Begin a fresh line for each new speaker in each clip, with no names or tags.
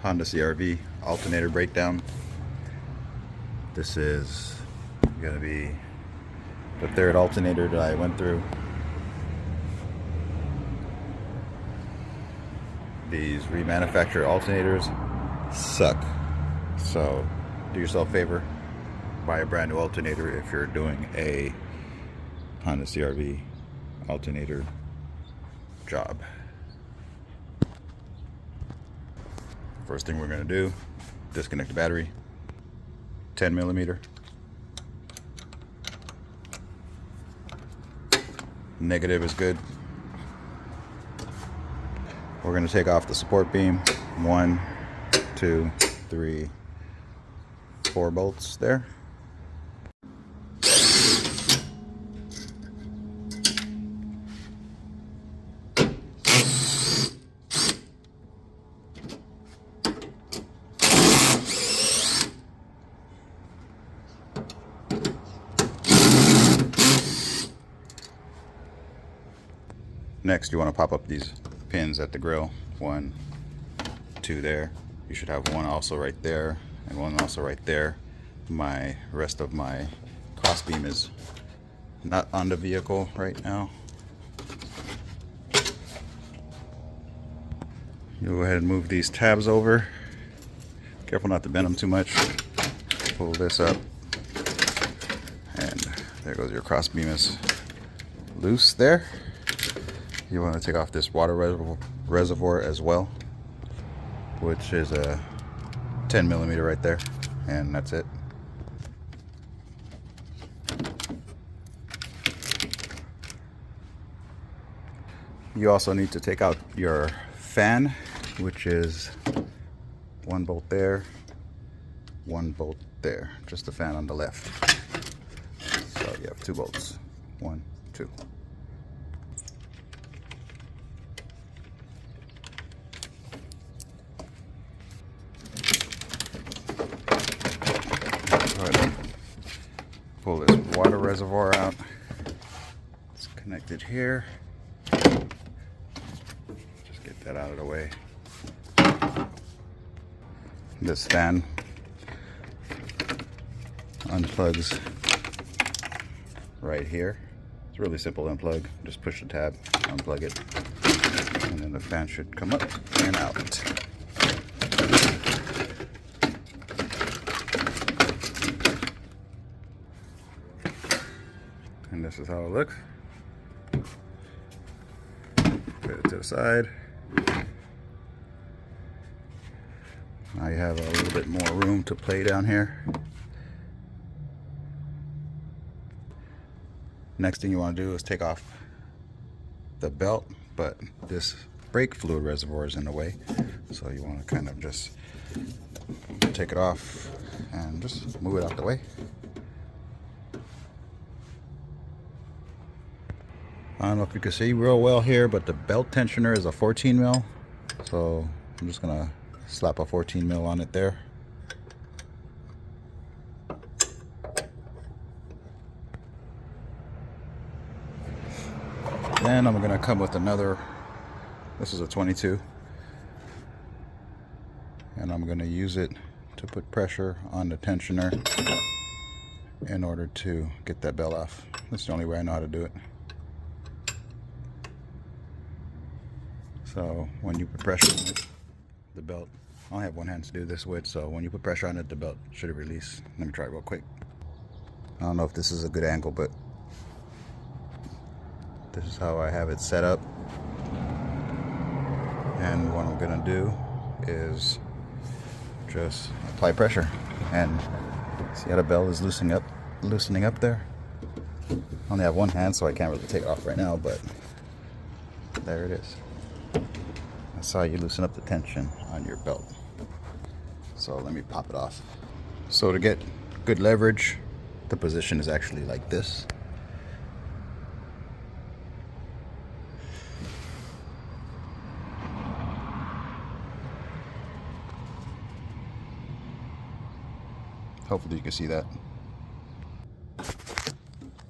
Honda CR-V Altenator breakdown. This is gonna be the third alternator that I went through. These remanufactured alternators suck, so do yourself a favor, buy a brand new alternator if you're doing a Honda CR-V alternator job. First thing we're going to do, disconnect the battery. 10mm. Negative is good. We're going to take off the support beam. 1, 2, 3, 4 bolts there. Next, you want to pop up these pins at the grill. 1, 2 there. You should have one also right there and one also right there. My rest of my crossbeam is not on the vehicle right now. You go ahead and move these tabs over. Careful not to bend them too much. Pull this up, and there goes your crossbeam is loose there. You want to take off this water reservoir as well, which is a 10mm right there, and that's it. You also need to take out your fan, which is 1 bolt there, 1 bolt there, just the fan on the left. So you have 2 bolts, 1, 2. Pull this water reservoir out. It's connected here. Just get that out of the way. This fan unplugs right here. It's really simple to unplug. Just push the tab, unplug it, and then the fan should come up and out. And this is how it looks. Put it to the side. Now you have a little bit more room to play down here. Next thing you want to do is take off the belt, but this brake fluid reservoir is in the way. So you want to kind of just take it off and just move it out the way. I don't know if you can see real well here, but the belt tensioner is a 14mm. So I'm just gonna slap a 14mm on it there. Then I'm gonna come with another, this is a 22. And I'm gonna use it to put pressure on the tensioner in order to get that belt off. That's the only way I know how to do it. So when you put pressure on it, the belt, I only have one hand to do this with, so when you put pressure on it, the belt should release. Let me try it real quick. I don't know if this is a good angle, but this is how I have it set up. And what I'm gonna do is just apply pressure, and see how the belt is loosening up there. I only have one hand, so I can't really take it off right now, but there it is. That's how you loosen up the tension on your belt. So let me pop it off. So to get good leverage, the position is actually like this. Hopefully you can see that.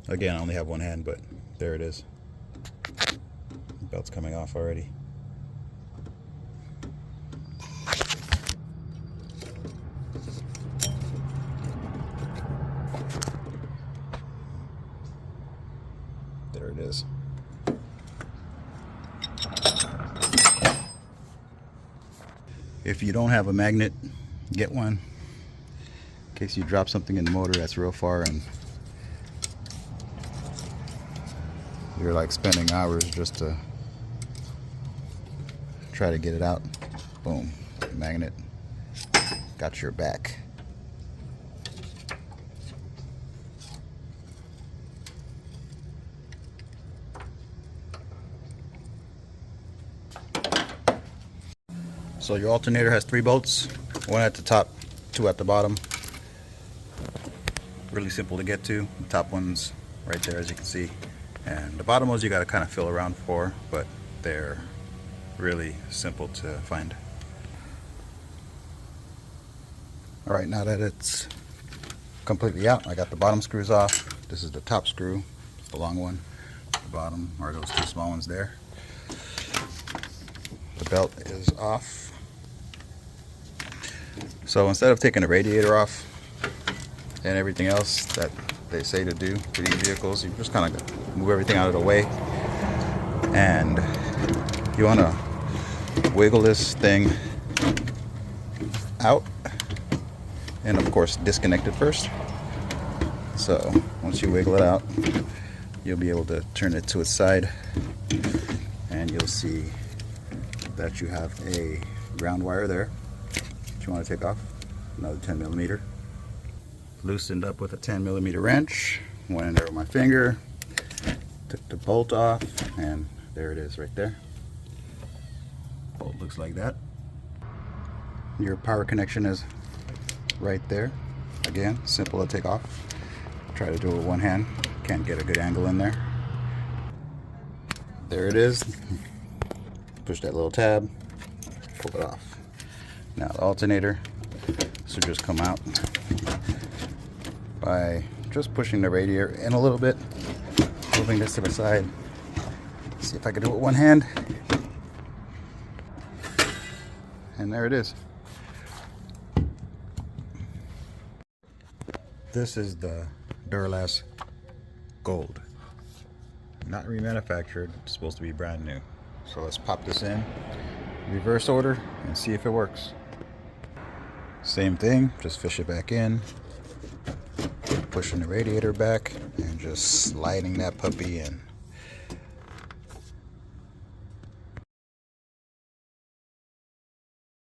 Again, I only have one hand, but there it is. The belt's coming off already. If you don't have a magnet, get one in case you drop something in the motor that's real far and you're like spending hours just to try to get it out. Boom, magnet, got your back. So your alternator has 3 bolts, 1 at the top, 2 at the bottom. Really simple to get to. The top one's right there, as you can see, and the bottom ones you got to kind of feel around for, but they're really simple to find. Alright, now that it's completely out, I got the bottom screws off. This is the top screw, it's the long one. The bottom are those 2 small ones there. The belt is off. So instead of taking the radiator off and everything else that they say to do to these vehicles, you just kind of move everything out of the way, and you want to wiggle this thing out, and of course disconnect it first. So once you wiggle it out, you'll be able to turn it to its side, and you'll see that you have a ground wire there that you want to take off, another 10mm. Loosened up with a 10mm wrench, went in there with my finger, took the bolt off, and there it is right there. Bolt looks like that. Your power connection is right there. Again, simple to take off. Try to do it with one hand, can't get a good angle in there. There it is. Push that little tab, pull it off. Now the alternator, this will just come out by just pushing the radiator in a little bit, moving this to the side. See if I can do it with one hand. And there it is. This is the Duralast Gold. Not remanufactured, it's supposed to be brand new. So let's pop this in reverse order and see if it works. Same thing, just fish it back in, pushing the radiator back and just sliding that puppy in.